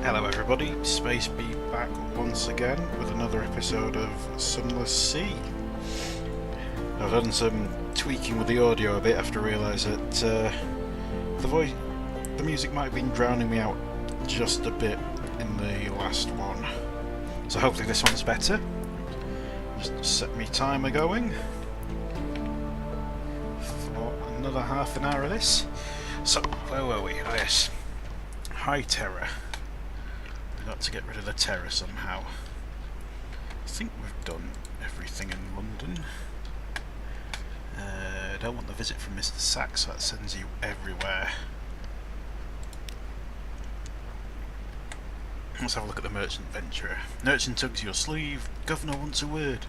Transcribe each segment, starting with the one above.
Hello everybody, Space Bee back once again with another episode of Sunless Sea. I've done some tweaking with the audio a bit after I realised that the music might have been drowning me out just a bit in the last one. So hopefully this one's better. Just set me timer going for another half an hour of this. So, where were we? Oh yes, High Terror. Got to get rid of the terror somehow. I think we've done everything in London. I don't want the visit from Mr. Sachs, so that sends you everywhere. Let's have a look at the Merchant Venturer. Merchant tugs your sleeve. Governor wants a word.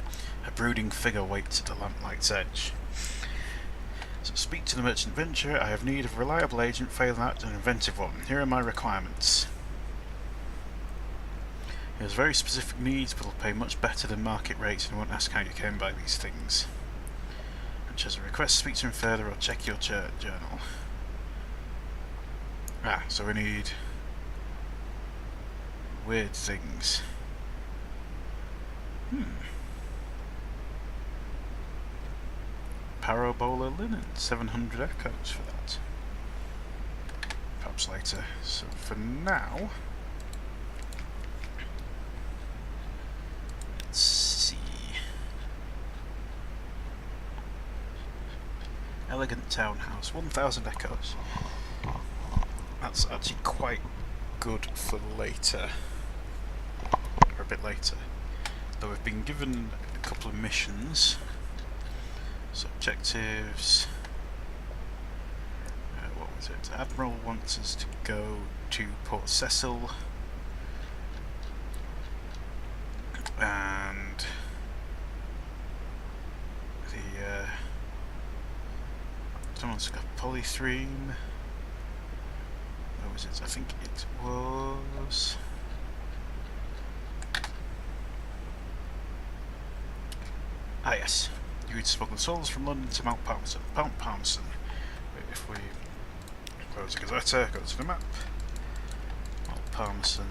A brooding figure waits at the lamplight's edge. So speak to the Merchant Venturer. I have need of a reliable agent, failing that, an inventive one. Here are my requirements. He has very specific needs, but will pay much better than market rates and won't ask how you came by these things. Which has a request, speak to him further or check your journal. So we need weird things. Parabola linen, 700 echoes for that. Perhaps later. So for now, let's see. Elegant townhouse, 1,000 echoes. That's actually quite good for later. Or a bit later. Though we've been given a couple of missions. So objectives. What was it? Admiral wants us to go to Port Cecil. And someone's got polythrene. What was it? I think it was yes. You need to smuggle souls from London to Mount Palmerston. Mount Palmerston. If we close the Gazetta, go to the map. Mount Palmerston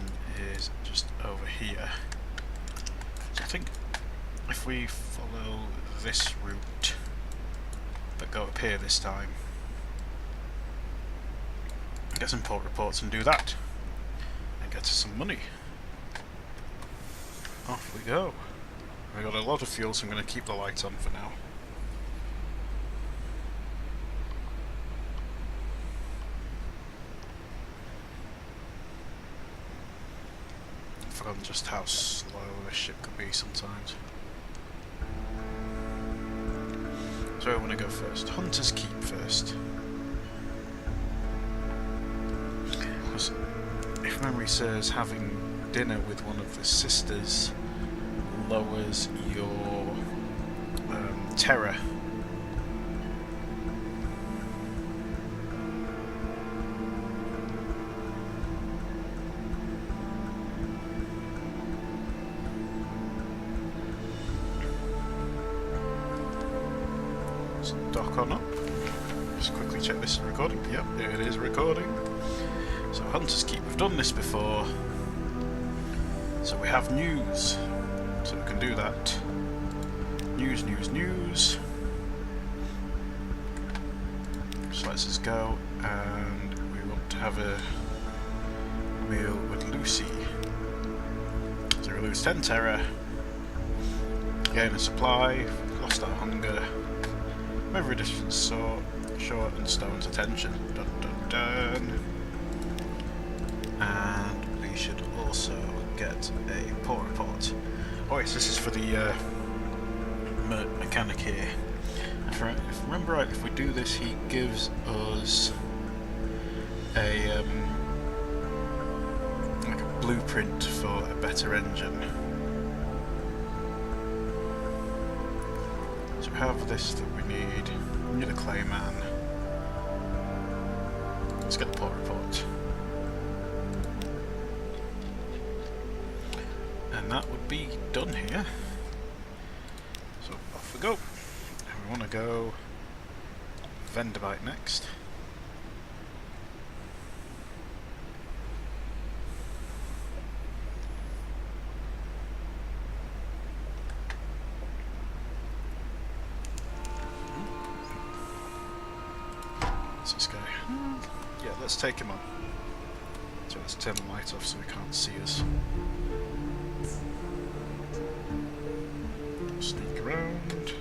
is just over here. So I think if we follow this route, but go up here this time, get some port reports and do that, and get us some money. Off we go. We've got a lot of fuel, so I'm going to keep the light on for now. I've forgotten just how slow this ship can be sometimes. So I want to go first. Hunter's Keep first. Because if memory serves, having dinner with one of the sisters lowers your terror. Dock on up. Just quickly check this is recording. Yep, it is recording. So Hunter's Keep, we've done this before. So we have news. So we can do that. News, news, news. So let's just go, and we want to have a meal with Lucy. So we lose 10 terror. Gain a supply. Lost our hunger. Every distance saw short and stone's attention. Dun dun dun. And we should also get a port report. Oh yes, this is for the mechanic here. If I remember right, if we do this, he gives us a like a blueprint for a better engine. So we have this that we need. We need a clayman. Let's get the port report. And that would be done here. So off we go. And we want to go Vendobite next. Yeah, let's take him on. So let's turn the light off so he can't see us. Sneak around.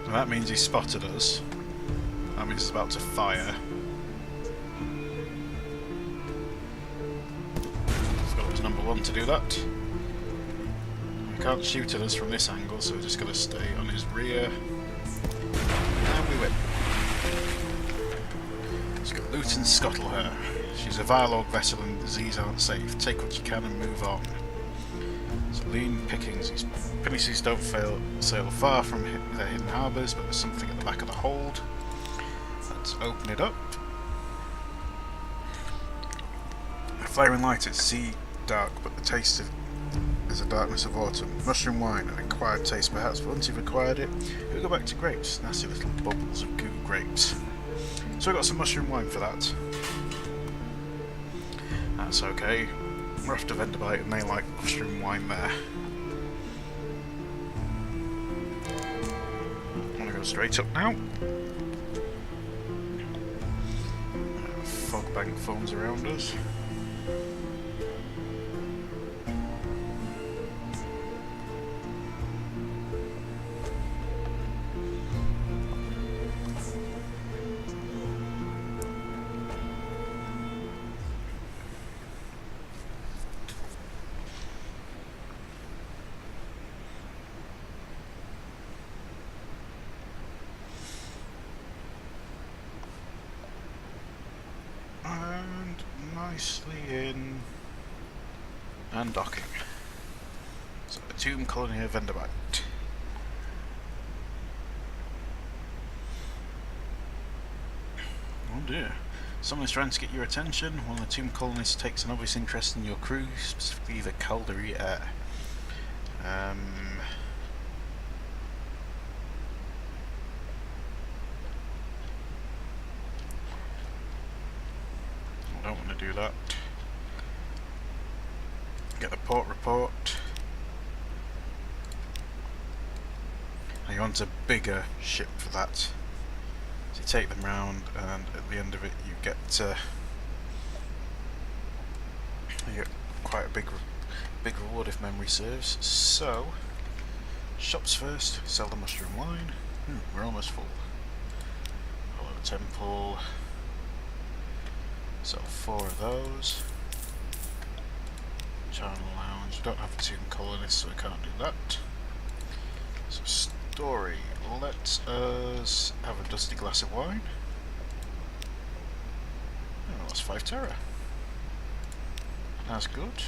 And that means he spotted us. That means he's about to fire. Let's go up to number 1 to do that. He can't shoot at us from this angle, so we're just going to stay on his rear. And we win. Let's go loot and scuttle her. She's a Varlog vessel and the Z's aren't safe. Take what you can and move on. So lean pickings. These pinnaces don't sail far from their hidden harbours, but there's something at the back of the hold. Let's open it up. A flaring light at sea, dark, but the taste of is the darkness of autumn. Mushroom wine, an acquired taste perhaps, but once you've acquired it, you'll go back to grapes. Nasty little bubbles of goo grapes. So I got some mushroom wine for that. That's okay. We're off to Venderbite and they like mushroom wine there. I'm gonna go straight up now. Fog bank forms around us. Nicely in and docking. So a tomb colony of Venderbite. Oh dear. Someone's trying to get your attention. One of the tomb colonists takes an obvious interest in your crew, specifically the Caldery heir. I don't want to do that. Get the port report. And you want a bigger ship for that. So you take them round, and at the end of it, you get quite a big reward if memory serves. So, shops first. Sell the mushroom wine. We're almost full. Hollow Temple. So 4 of those. Charnel Lounge. We don't have a tomb colonist, so we can't do that. So story. Let us have a dusty glass of wine. Oh, that's 5 Terra. That's good.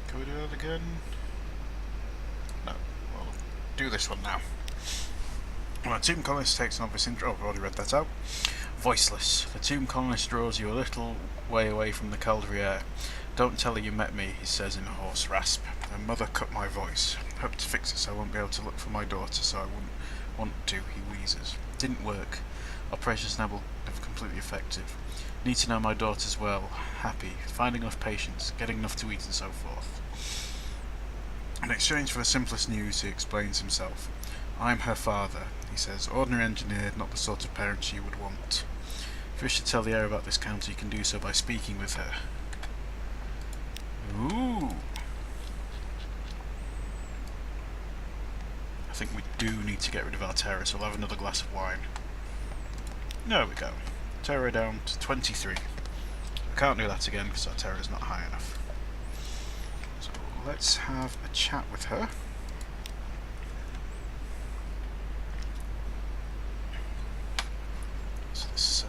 Can we do that again? No. Well, do this one now. Well, tomb colonist takes an obvious intro. Oh, I've already read that out. Voiceless. The tomb colonist draws you a little way away from the Caldery heir. Don't tell her you met me, he says in a hoarse rasp. Her mother cut my voice. Hope to fix it so I won't be able to look for my daughter, so I wouldn't want to, he wheezes. Didn't work. Operation's now completely effective. Need to know my daughter's well, happy, finding enough patience, getting enough to eat and so forth. In exchange for the simplest news, he explains himself. I'm her father, he says. Ordinary engineer, not the sort of parent she would want. If you wish to tell the heir about this counter, you can do so by speaking with her. Ooh. I think we do need to get rid of our Terra, so we'll have another glass of wine. There we go. Terra down to 23. I can't do that again because our Terra is not high enough. So let's have a chat with her. What's this say?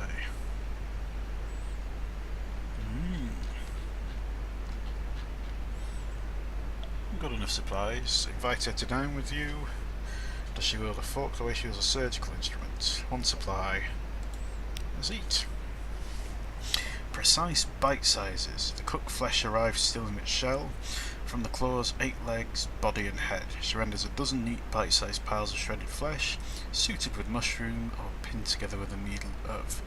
Got enough supplies. Invite her to dine with you. Does she wield a fork the way she wields a surgical instrument? 1 supply. Let's eat. Precise bite sizes. The cooked flesh arrives still in its shell. From the claws, 8 legs, body and head. She renders a dozen neat bite-sized piles of shredded flesh, suited with mushroom or pinned together with a needle of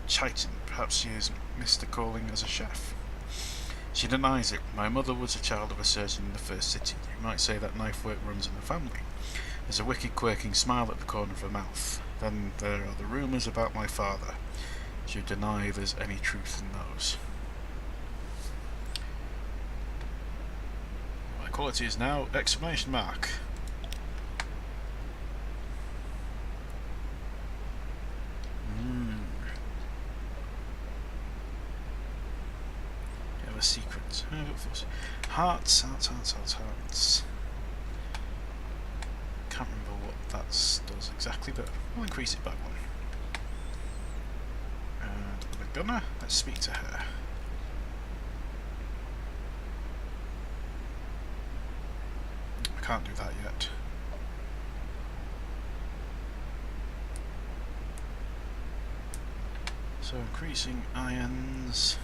chitin. Perhaps she has missed the calling as a chef. She denies it. My mother was a child of a surgeon in the first city. You might say that knife work runs in the family. There's a wicked quirking smile at the corner of her mouth. Then there are the rumours about my father. She would deny there's any truth in those. My quality is now exclamation mark. You have a secret. Hearts. Can't remember what that does exactly, but we'll increase it by one. And the gunner, let's speak to her. I can't do that yet. So increasing irons.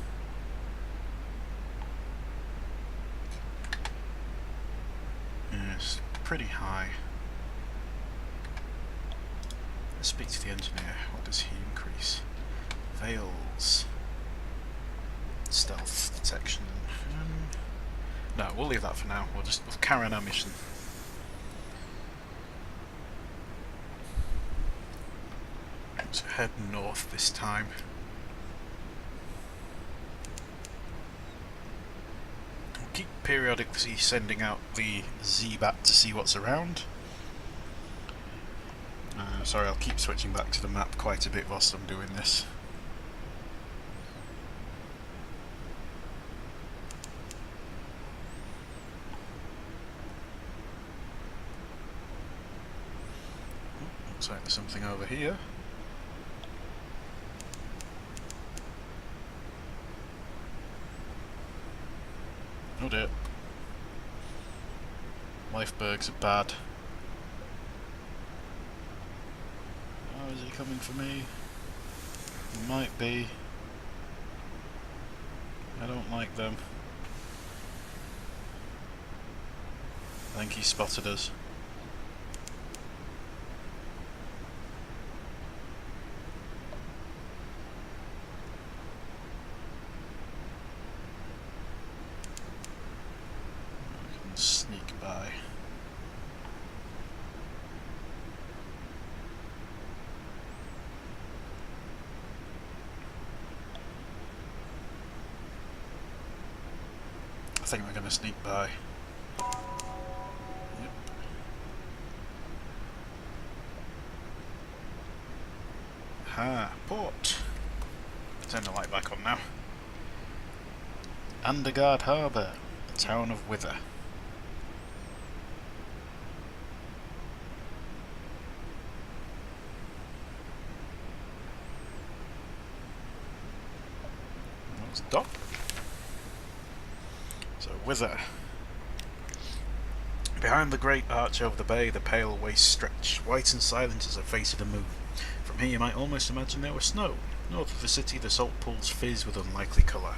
Yes, pretty high. Let's speak to the engineer. What does he increase? Veils. Stealth detection. No, we'll leave that for now. We'll carry on our mission. So head north this time. We'll keep periodically sending out the Z-Bat to see what's around. Sorry, I'll keep switching back to the map quite a bit whilst I'm doing this. Looks like there's something over here. Oh dear. Lifebergs are bad. Oh, is he coming for me? Might be. I don't like them. I think he spotted us. I can sneak by. I think we're going to sneak by. Yep. Ha, port. Turn the light back on now. Andergard Harbour, the town of Wither. That's dock. So, Wither. Behind the great arch over the bay, the pale waste stretch, white and silent as the face of the moon. From here you might almost imagine there was snow. North of the city, the salt pools fizz with unlikely colour.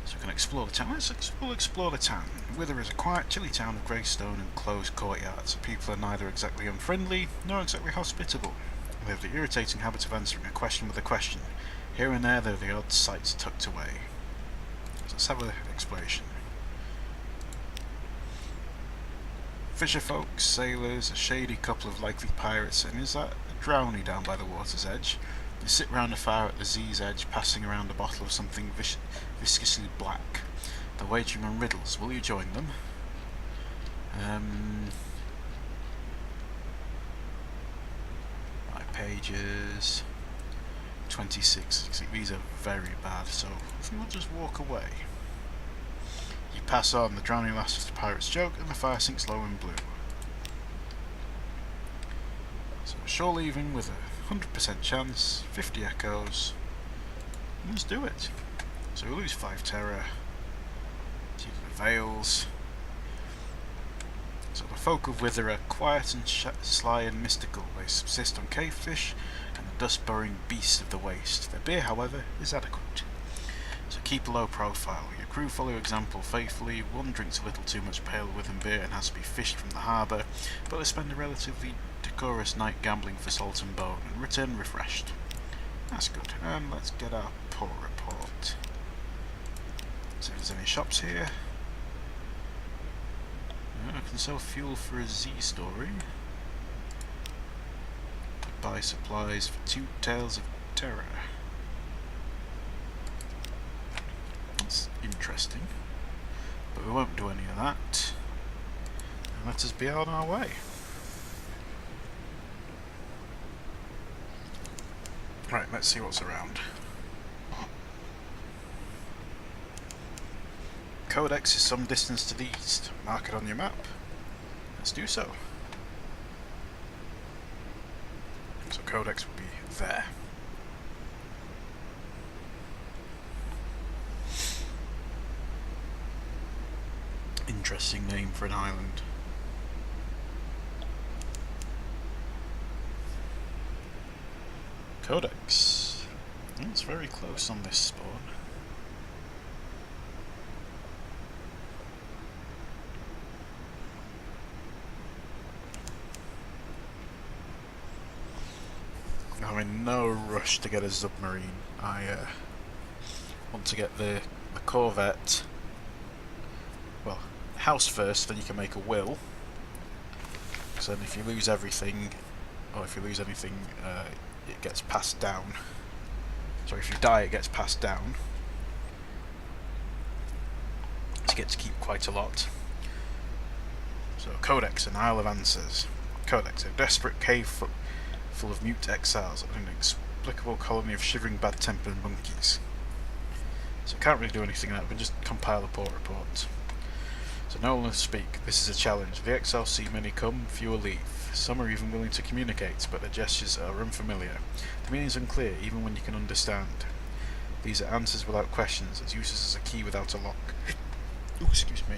So we can explore the town. We'll explore the town. Wither is a quiet, chilly town of grey stone and closed courtyards. People are neither exactly unfriendly, nor exactly hospitable. They have the irritating habit of answering a question with a question. Here and there are the odd sights tucked away. Let's have an exploration. Fisherfolk, sailors, a shady couple of likely pirates, and is that a drowny down by the water's edge? They sit round a fire at the Z's edge, passing around a bottle of something viscously black. They're wagering on riddles. Will you join them? My pages 26. These are very bad, so I think we'll just walk away. You pass on, the drowning laughs of the pirate's joke, and the fire sinks low and blue. So shore leaving with a 100% chance, 50 echoes. Let's do it. So we lose 5 terror. See the veils. So the folk of Wither are quiet and sly and mystical. They subsist on cavefish and the dust-burrowing beasts of the waste. Their beer, however, is adequate. So keep a low profile. Your crew follow your example faithfully. One drinks a little too much pale Witham beer and has to be fished from the harbour, but they spend a relatively decorous night gambling for salt and bone and return refreshed. That's good. And let's get our port report. See if there's any shops here. I can sell fuel for a Z story. Buy supplies for 2 Tales of Terror. That's interesting. But we won't do any of that. And let us be on our way. Right, let's see what's around. Codex is some distance to the east. Mark it on your map. Let's do so. So Codex will be there. Interesting name for an island. Codex. It's very close on this spawn. I'm in no rush to get a submarine. I want to get the Corvette. Well, house first, then you can make a will. So then if you lose everything, or if you lose anything, it gets passed down. So if you die, it gets passed down. So you get to keep quite a lot. So Codex, an Isle of Answers. Codex, a desperate cave full of mute exiles and an inexplicable colony of shivering bad-tempered monkeys. So I can't really do anything now, I can just compile a port report. So no one will speak, this is a challenge. The exiles see many come, fewer leave. Some are even willing to communicate, but their gestures are unfamiliar. The meaning is unclear, even when you can understand. These are answers without questions, as useless as a key without a lock. Ooh, excuse me.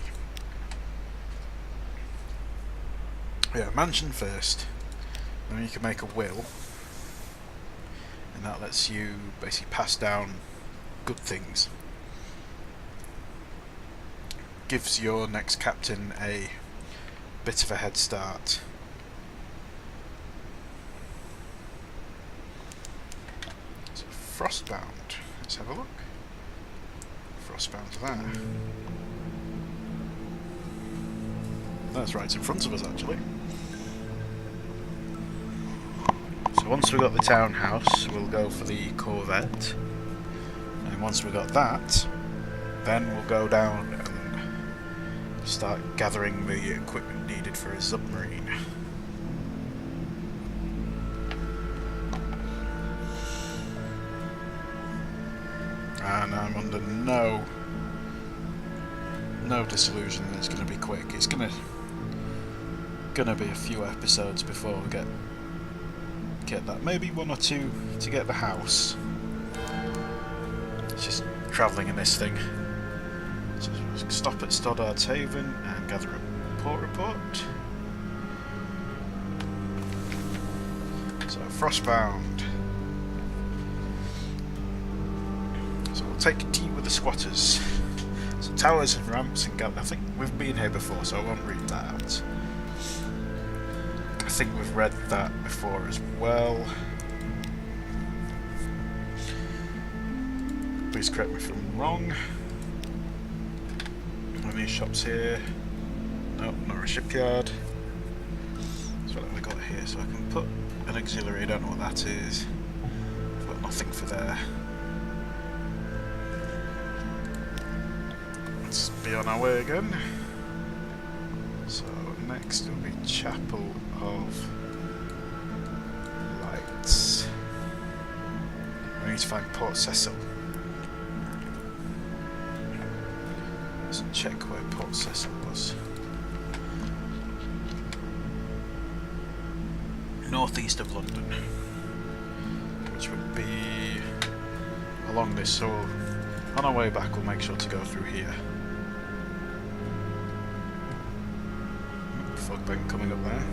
Yeah, mansion first. Then you can make a will, and that lets you basically pass down good things. Gives your next captain a bit of a head start. So Frostbound, let's have a look. Frostbound's there. That's right in front of us actually. So once we've got the townhouse, we'll go for the Corvette, and once we've got that, then we'll go down and start gathering the equipment needed for a submarine. And I'm under no disillusion that it's going to be quick. It's going to be a few episodes before we get that, maybe 1 or 2 to get the house. It's just travelling in this thing. So we'll stop at Stoddard's Haven and gather a port report. So Frostbound. So we'll take tea with the squatters. So towers and ramps and I think we've been here before, so I won't read that out. I think we've read that before as well. Please correct me if I'm wrong. Any shops here? Nope, not a shipyard. So what have we got here? So I can put an auxiliary, I don't know what that is. I've got nothing for there. Let's be on our way again. So next will be Chapel of Lights. We need to find Port Cecil. Let's check where Port Cecil was. Northeast of London, which would be along this, so on our way back we'll make sure to go through here. Fogbank coming up there.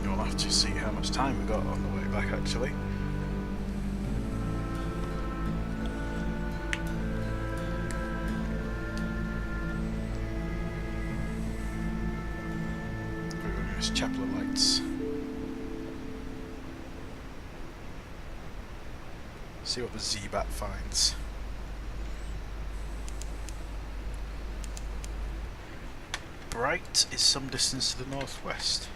You'll have to see how much time we got on the way back actually. Chapel of Lights. See what the Z-Bat finds. Bright is some distance to the northwest.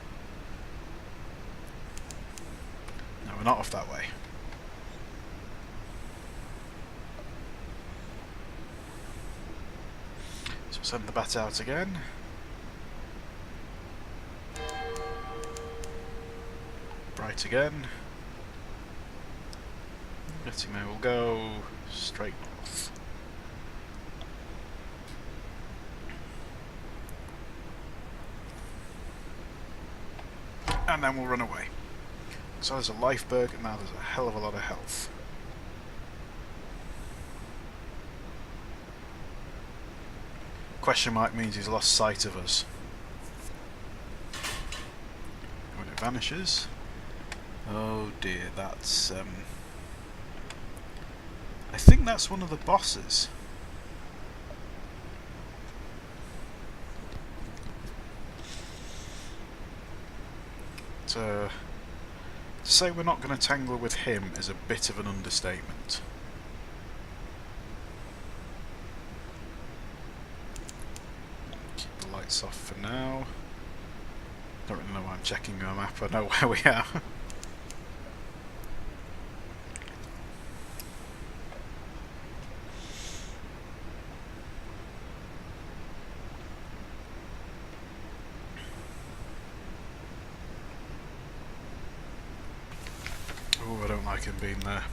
No, we're not off that way. So send the bat out again. Bright again. Getting there, we'll go straight north. And then we'll run away. So there's a lifeberg, and now there's a hell of a lot of health. Question mark means he's lost sight of us. When it vanishes... Oh dear, that's... I think that's one of the bosses. To say we're not going to tangle with him is a bit of an understatement. Keep the lights off for now. Don't really know why I'm checking your map, I know where we are. Oh, I don't like him being there.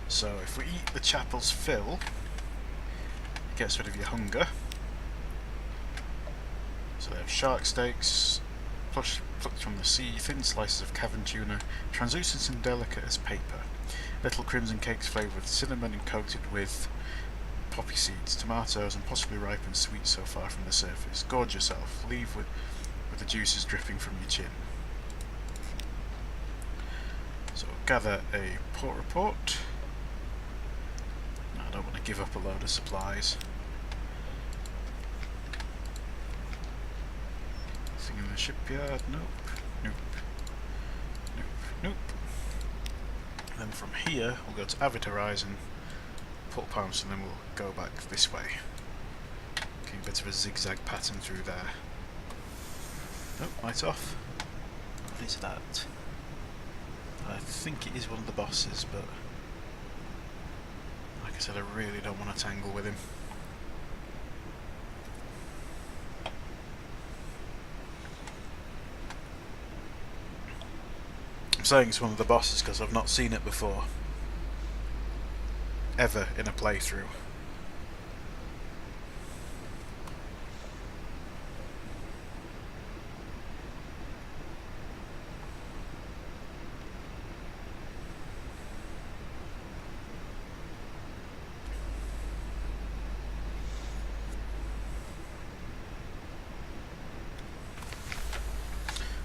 So if we eat the chapel's fill, it gets rid of your hunger. So they have shark steaks, plucked from the sea, thin slices of cavern tuna, translucent and delicate as paper. Little crimson cakes flavoured with cinnamon and coated with poppy seeds, tomatoes and possibly ripened sweet so far from the surface. Gorge yourself, leave with the juices dripping from your chin. So gather a port report. No, I don't want to give up a load of supplies. Thing in the shipyard, nope, nope, nope, nope. And then from here we'll go to Avaterize and Port Palmerston, and then we'll go back this way. Okay, a bit of a zigzag pattern through there. Nope, light off. What is that? I think it is one of the bosses, but like I said, I really don't want to tangle with him. I'm saying it's one of the bosses because I've not seen it before. Ever in a playthrough.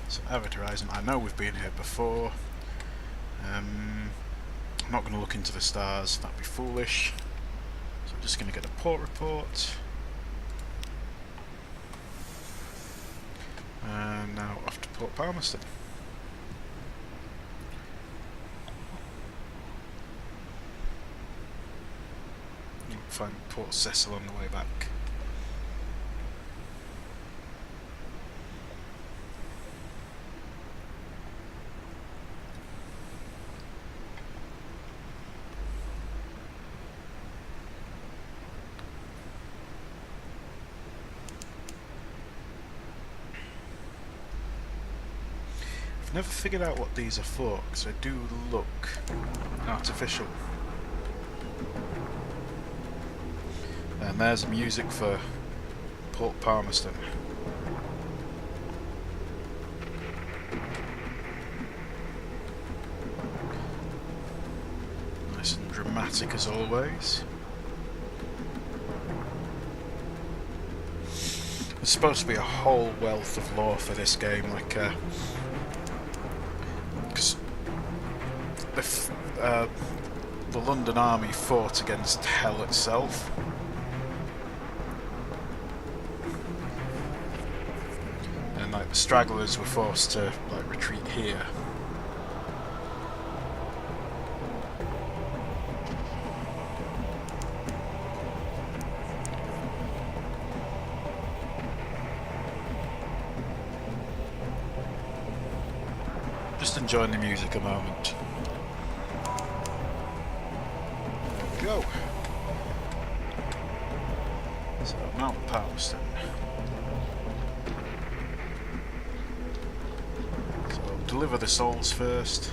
So Avaterizing, I know we've been here before. I'm not going to look into the stars, that'd be foolish. So I'm just going to get a port report. And now off to Port Palmerston. We'll find Port Cecil on the way back. I've never figured out what these are for, because they do look artificial. And there's music for Port Palmerston. Nice and dramatic as always. There's supposed to be a whole wealth of lore for this game, like the London Army fought against hell itself. And like the stragglers were forced to like retreat here. just enjoying the music a moment. There we go. So, Mount Palmerston. So, deliver the souls first.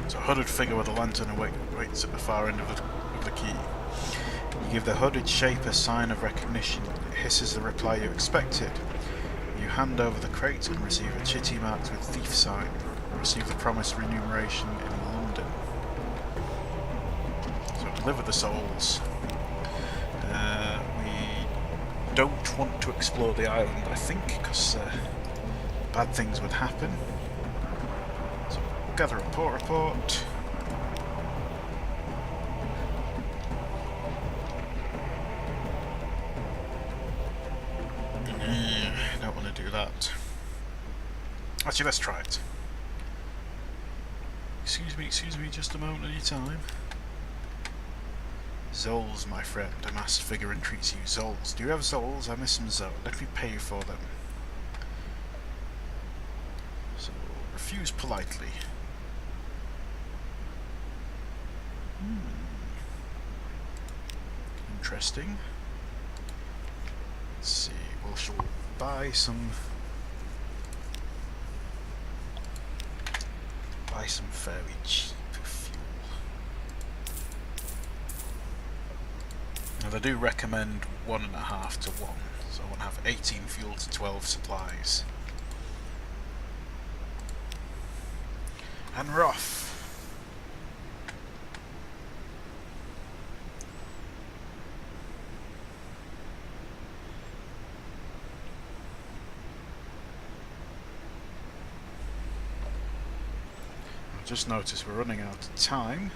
So, a hooded figure with a lantern waits at the far end of the quay. You give the hooded shape a sign of recognition. It hisses the reply you expected. You hand over the crate and receive a chitty marked with thief sign. Receive the promised remuneration in London. So deliver the souls. We don't want to explore the island, I think, because bad things would happen. So we'll gather a port report. Don't want to do that. Actually, let's try it. Excuse me, just a moment at a time. Zols, my friend, a masked figure entreats you. Zols, do you have Zols? I miss some Zol. Let me pay you for them. So, refuse politely. Interesting. Let's see, we shall buy some very cheap fuel. Now they do recommend 1.5 to 1, so I want to have 18 fuel to 12 supplies. And we're off. Just noticed we're running out of time.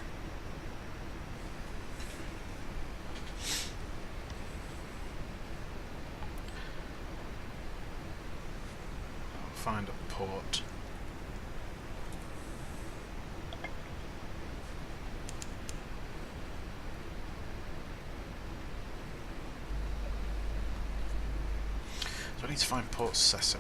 I'll find a port. So I need to find Port Cecil.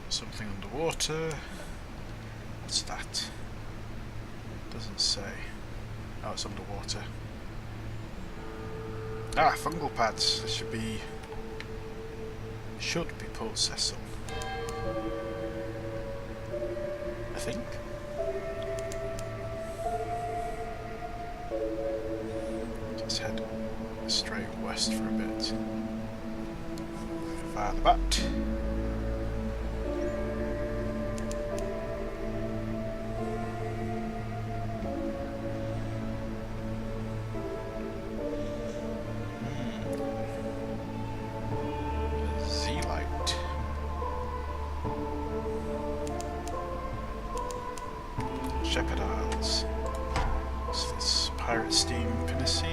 Something underwater. What's that? Doesn't say. Oh, it's underwater. Ah, fungal pads. This should be Port Cecil. I think. Let's head straight west for a bit. Fire the bat. Shepherd Isles. What's this? Pirate Steam Pinnace.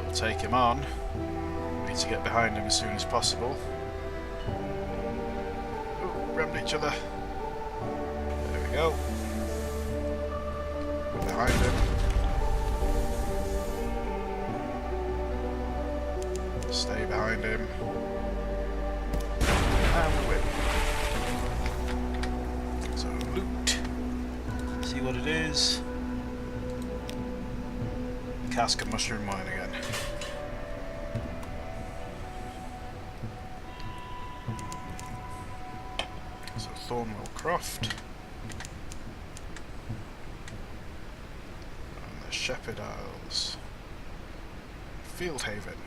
We'll take him on. Need to get behind him as soon as possible. Ooh, rammed each other. There we go. We're behind him. Stay behind him. And we win. So loot. See what it is. Cask of mushroom wine again. So Thornwell Croft. And the Shepherd Isles. Fieldhaven.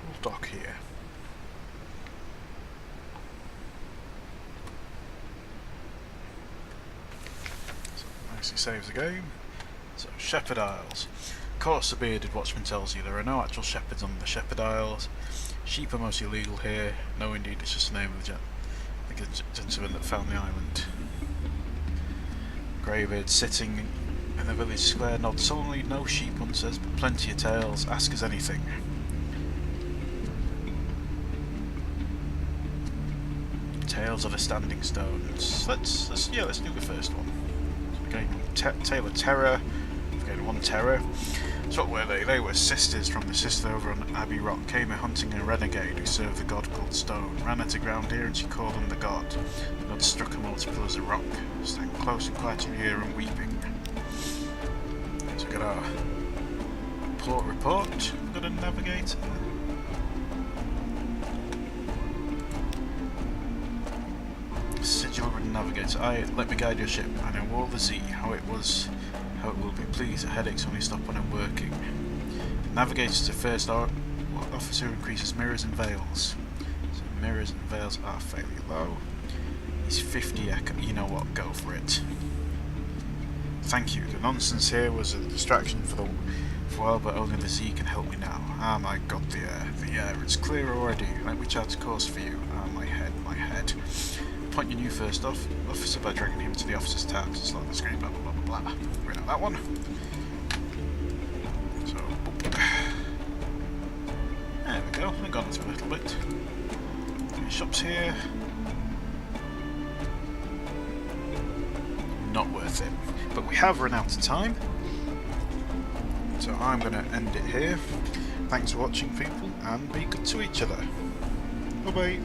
We'll dock here. He saves the game. So, Shepherd Isles. Of course, the bearded watchman tells you there are no actual shepherds on the Shepherd Isles. Sheep are mostly illegal here. No, indeed, it's just the name of the gentleman that found the island. Greybeard sitting in the village square nods solemnly. No sheep hunters, but plenty of tales. Ask us anything. Tales of the Standing Stones. Let's do the first one. Tale of Terror. We've gained 1 terror. So what were they? They were sisters from the sister over on Abbey Rock. Came here hunting a renegade who served the god called Stone. Ran her to ground here and she called him the god. The god struck them all to pillars of rock. Staying close and quiet in here and weeping. So we got our port report. We've got a navigator. Sigil navigator. Let me guide your ship. I know all the sea, how it will be. Please, headaches only stop when I'm working. Navigator to first officer increases mirrors and veils. So mirrors and veils are fairly low. He's 50 echo. You know what? Go for it. Thank you. The nonsense here was a distraction for a while, but only the sea can help me now. Ah, my God, the air. It's clear already. Let me chart a course for you. Ah, my head. Appoint your new first officer by dragging him to the officer's tab to slot the screen, blah blah blah blah. Read out that one. So, there we go. I got into a little bit. Shops here. Not worth it. But we have run out of time. So I'm going to end it here. Thanks for watching, people, and be good to each other. Bye bye.